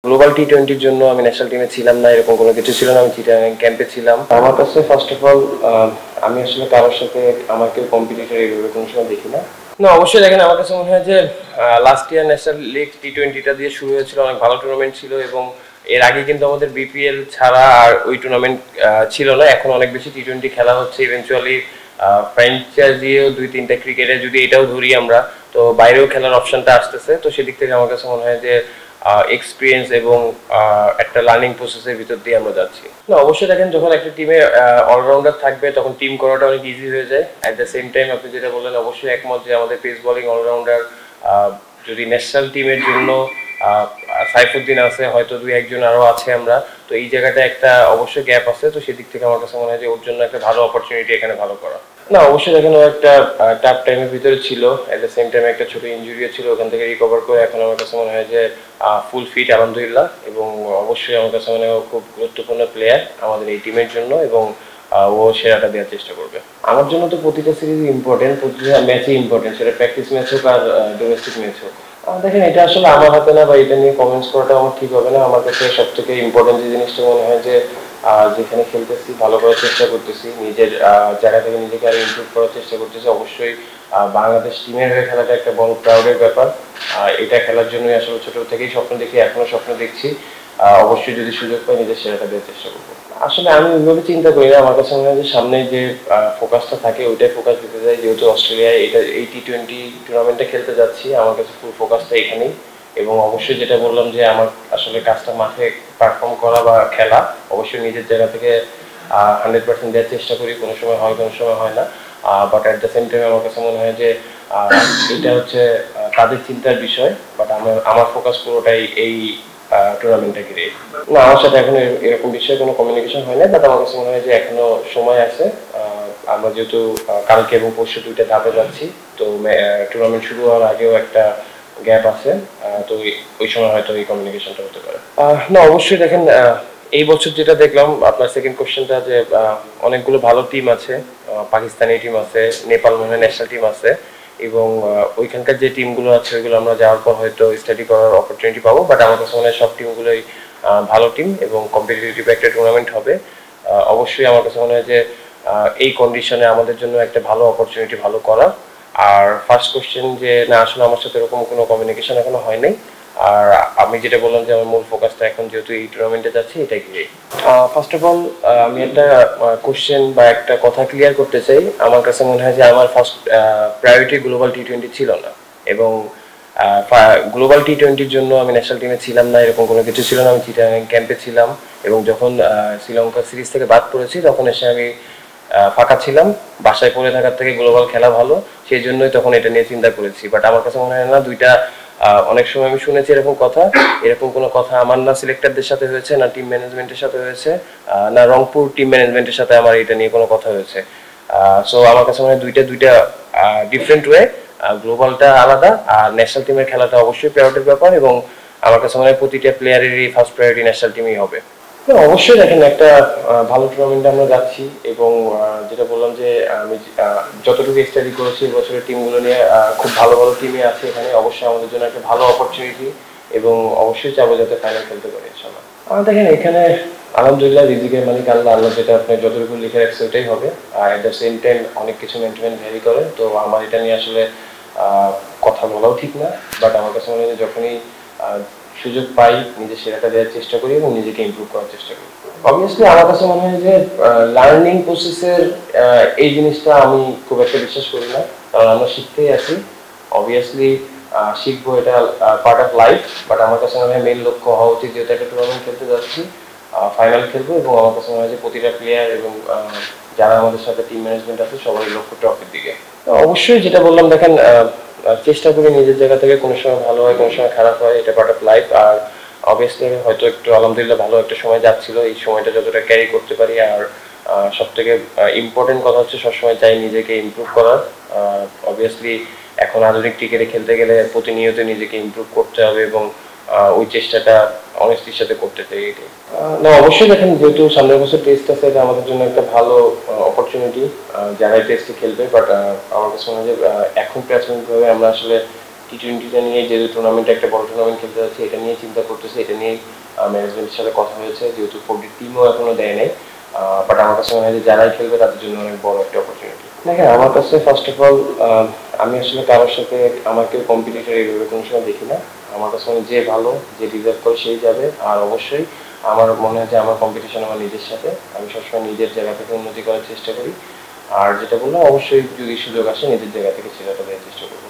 Global টি-20-র জন্য আমি national টিমে ছিলাম না, এরকম কোনো কিছু ছিল না। আমি চিটাগাং ক্যাম্পে ছিলাম। আমার কাছে ফার্স্ট অফ অল আমি আসলে কারোর সাথে আমাকে কম্পিটিটর এইভাবে কোনো সময় দেখি না। না, অবশ্যই দেখেন, আমার কাছে মনে হয় যে লাস্ট ইয়ার ন্যাশনাল লিগ টি-20টা দিয়ে শুরু হয়েছিল, অনেক ভালো টুর্নামেন্ট ছিল এবং এর আগে কিন্তু আমাদের বিপিএল ছাড়া আর ওই টুর্নামেন্ট ছিল না। এখন অনেক বেশি টি-20 খেলা হচ্ছে। ইভেনচুয়ালি ফ্র্যাঞ্চাইজিও 2-3টা ক্রিকেটে যদি এটাও ধরি আমরা, তো বাইরেও খেলার অপশনটা আসতেছে। তো সেদিক থেকে আমার কাছে মনে হয় যে এক্সপিরিয়েন্স এবং একটা লার্নিং প্রসেসের ভিতর দিয়ে আমরা যাচ্ছি। না, অবশ্যই দেখেন, যখন একটা টিমে অলরাউন্ডার থাকবে তখন টিম করাটা অনেক ইজি হয়ে যায়। অ্যাট দ্য সেম টাইম আপনি যেটা বললেন, অবশ্যই একমত যে আমাদের পেস বোলিং অলরাউন্ডার যদি ন্যাশনাল টিমের জন্য সাইফুদ্দিন আছে, হয়তো 2-1 জন আরও আছে আমরা, তো এই জায়গাটা একটা অবশ্যই গ্যাপ আছে। তো সেদিক থেকে আমার কাছে মনে হয় যে ওর জন্য একটা ভালো অপরচুনিটি এখানে ভালো করা। না, অবশ্যই দেখেন, ও একটা টাফ টাইমের ভিতরে ছিল। এট দ্য সেম টাইম একটা ছোট ইনজুরিও ছিল, ওখান থেকে রিকভার করে এখন আমার কাছে মনে হয় যে ফুল ফিট আলহামদুলিল্লাহ। এবং অবশ্যই আমার কাছে মনে হয় খুব গুরুত্বপূর্ণ প্লেয়ার আমাদের এই টিমের জন্য এবং ও সেরাটা দেওয়ার চেষ্টা করবে। আমার জন্য তো প্রতিটা সিরিজ ইম্পর্টেন্ট, প্রতিটা ম্যাচই ইম্পর্টেন্ট, সেটা প্র্যাকটিস ম্যাচ হোক আর ডোমেস্টিক ম্যাচ হোক। দেখেন, এটা আসলে আমার হাতে না, বা এটা নিয়ে কমেন্টস করাটা আমার ঠিক হবে না। আমার কাছে সব থেকে ইম্পর্টেন্ট যে জিনিসটা মনে হয় যে যেখানে খেলতেছি ভালো করার চেষ্টা করতেছি, নিজের জায়গা থেকে নিজেকে আরো ইমপ্রুভ করার চেষ্টা করতেছি। অবশ্যই বাংলাদেশ টিমের হয়ে খেলাটা একটা বড় প্রাউডের ব্যাপার। এটা খেলার জন্যই আসলে ছোট থেকেই স্বপ্ন দেখি, এখনো স্বপ্ন দেখছি। অবশ্যই যদি সুযোগ পাই নিজের সেরাটা দেওয়ার চেষ্টা করবো। আসলে আমি ওইভাবে চিন্তা করি না। আমার কাছে মনে হয় যে সামনে যে ফোকাসটা থাকে ওইটাই ফোকাস দিতে যাই। যেহেতু অস্ট্রেলিয়ায় এই টি-20 টুর্নামেন্টটা খেলতে যাচ্ছি, আমার কাছে ফুল ফোকাসটা এখানেই। এবং অবশ্যই যেটা বললাম যে আমার আসলে কাজটা মাঠে পারফর্ম করা বা খেলা, অবশ্যই নিজের জায়গা থেকে 100% দেওয়ার চেষ্টা করি। কোনো সময় হয়, কোনো সময় হয় না। But at the same time আমার কাছে মনে হয় যে এটা হচ্ছে তাদের চিন্তার বিষয়। বাট আমার ফোকাস পুরোটাই এই টুর্নামেন্টটা ঘিরে। না, আমার সাথে এখনো এরকম বিষয়ে কোনো কমিউনিকেশন হয় না। বাট আমার কাছে মনে হয় যে এখনো সময় আছে। আমরা যেহেতু কালকে এবং পরশু 2টা ধাপে যাচ্ছি, তো টুর্নামেন্ট শুরু হওয়ার আগেও একটা গ্যাপ আছে। তো ওই সময় হয়তো এই কমিউনিকেশনটা হতে পারে। না, অবশ্যই দেখেন, এই বছর যেটা দেখলাম, আপনার সেকেন্ড কোশ্চেনটা, যে অনেকগুলো ভালো টিম আছে। পাকিস্তানি টিম আছে, নেপাল মনে হয় ন্যাশনাল টিম আছে, এবং ওইখানকার যে টিমগুলো আছে ওইগুলো আমরা যাওয়ার পর হয়তো স্টাডি করার অপরচুনিটি পাবো। বাট আমার কাছে মনে হয় সব টিমগুলোই ভালো টিম এবং কম্পিটিটিভ একটা টুর্নামেন্ট হবে। অবশ্যই আমার কাছে মনে হয় যে এই কন্ডিশনে আমাদের জন্য একটা ভালো অপরচুনিটি ভালো করা। আর ফার্স্ট কোশ্চেন, যে না, আসলে আমার সাথে এরকম কোনো কমিউনিকেশন এখনো হয় নাই। আর আমি যেটা বললাম যে আমার মূল ফোকাসটা এখন যেহেতু এই টুর্নামেন্টে যাচ্ছি, এটাই ঘিরে। ফার্স্ট অফ অল আমি একটা কোশ্চেন বা একটা কথা ক্লিয়ার করতে চাই। আমার কাছে মনে হয় যে আমার ফার্স্ট প্রায়োরিটি গ্লোবাল টি-20 ছিল না। এবং গ্লোবাল টি-20-র জন্য আমি ন্যাশনাল টিমে ছিলাম না, এরকম কোনো কিছু ছিল না। আমি চিটাগাং ক্যাম্পে ছিলাম এবং যখন শ্রীলঙ্কা সিরিজ থেকে বাদ পড়েছি তখন এসে আমি ফাঁকা ছিলাম। বাসায় পড়ে থাকার থেকে গ্লোবাল খেলা ভালো, সেই জন্যই তখন এটা নিয়ে চিন্তা করেছি। বাট আমার কাছে মনে হয় না দুইটা, অনেক সময় আমি শুনেছি এরকম কথা, এরকম কোনো কথা আমার না সিলেক্টরদের সাথে হয়েছে, না টিম ম্যানেজমেন্টের সাথে হয়েছে, না রংপুর টিম ম্যানেজমেন্টের সাথে আমার এটা নিয়ে কোনো কথা হয়েছে। সো আমার কাছে মনে হয় দুইটা ডিফারেন্ট ওয়ে। গ্লোবালটা আলাদা আর ন্যাশনাল টিমের খেলাটা অবশ্যই প্রায়োরিটির ব্যাপার। এবং আমার কাছে মনে হয় প্রতিটা প্লেয়ারেরই ফার্স্ট প্রায়োরিটি ন্যাশনাল টিমই হবে। অবশ্যই দেখেন, একটা ভালো টুর্নামেন্টে আমরা যাচ্ছি এবং যেটা বললাম যে আমি যতটুকু স্টাডি করেছি বছরের টিমগুলো নিয়ে, খুব ভালো ভালো টিমে আছে এখানে। অবশ্যই আমাদের জন্য একটা ভালো অপরচুনিটি এবং অবশ্যই চাবো যাতে ফাইনাল খেলতে পারি ইনশাআল্লাহ। দেখেন, এখানে আলহামদুলিল্লাহ রিজিকের মালিক আল্লাহ। আল্লাহ যেটা আপনি যতটুকু লিখে রাখছে ওটাই হবে। আর এট দ্য সেম টাইম অনেক কিছু মেন্টেন ভ্যারি করে। তো আমার এটা নিয়ে আসলে কথা বলাও ঠিক না। বাট আমার কাছে মনে হয় যখনই সুযোগ পাই নিজের সেরাটা দেওয়ার চেষ্টা করি এবং নিজেকে ইমপ্রুভ করার চেষ্টা করি। অবভিয়াসলি আমার কাছে মনে হয় যে লার্নিং প্রসেসের এই জিনিসটা আমি খুব একটা বিশ্বাস করি না, কারণ আমরা শিখতেই আছি। অবভিয়াসলি শিখবো, এটা পার্ট অফ লাইফ। বাট আমার কাছে মনে হয় মেইন লক্ষ্য হওয়া উচিত, যেহেতু একটা টুর্নামেন্ট খেলতে যাচ্ছি, ফাইনাল খেলবো। এবং আমার কাছে মনে হয় যে প্রতিটা প্লেয়ার এবং যারা আমাদের সাথে টিম ম্যানেজমেন্ট আছে সবাই লক্ষ্য ট্রফির দিকে। অবশ্যই যেটা বললাম, দেখেন, চেষ্টা করি নিজের জায়গা থেকে। কোনো সময় ভালো হয়, কোনো সময় খারাপ হয়, এটা পার্ট অফ লাইফ। আর অবভিয়াসলি হয়তো একটু আলহামদুলিল্লাহ ভালো একটা সময় যাচ্ছিল, এই সময়টা যতটা ক্যারি করতে পারি। আর সব থেকে ইম্পর্টেন্ট কথা হচ্ছে সবসময় চাই নিজেকে ইমপ্রুভ করার। অবভিয়াসলি এখন আধুনিক ক্রিকেটে খেলতে গেলে প্রতিনিয়ত নিজেকে ইমপ্রুভ করতে হবে এবং ওই চেষ্টাটা অনেস্টির সাথে করতে চাই। এটাই। না, অবশ্যই দেখেন, যেহেতু সামনের বছর টেস্ট আছে, এটা আমাদের জন্য একটা ভালো অপরচুনিটি যারা টেস্টে খেলবে। বাট আমার কাছে মনে হয় যে এখন প্রাথমিকভাবে আমরা আসলে টি-20টা নিয়ে, যেহেতু টুর্নামেন্টে একটা বড় টুর্নামেন্ট খেলতে যাচ্ছে, এটা নিয়ে চিন্তা করতেছে। এটা নিয়েই ম্যানেজমেন্টের সাথে কথা হয়েছে, যেহেতু 4D টিমও এখনো দেয় নাই। বাট আমার কাছে মনে হয় যে যারাই খেলবে তাদের জন্য অনেক বড় একটা অপরচুনিটি। দেখেন, আমার কাছে ফার্স্ট অফ অল আমি আসলে কারোর সাথে আমাকে কম্পিটিটর এইভাবে কোনো সময় দেখি না। আমার কাছে মনে হয় যে ভালো, যে ডিজার্ভ করে সেই যাবে। আর অবশ্যই আমার মনে হয় যে আমার কম্পিটিশন আমার নিজের সাথে। আমি সবসময় নিজের জায়গা থেকে উন্নতি করার চেষ্টা করি। আর যেটা বললাম, অবশ্যই যদি সুযোগ আসে নিজের জায়গা থেকে সেটা দেওয়ার চেষ্টা করবো।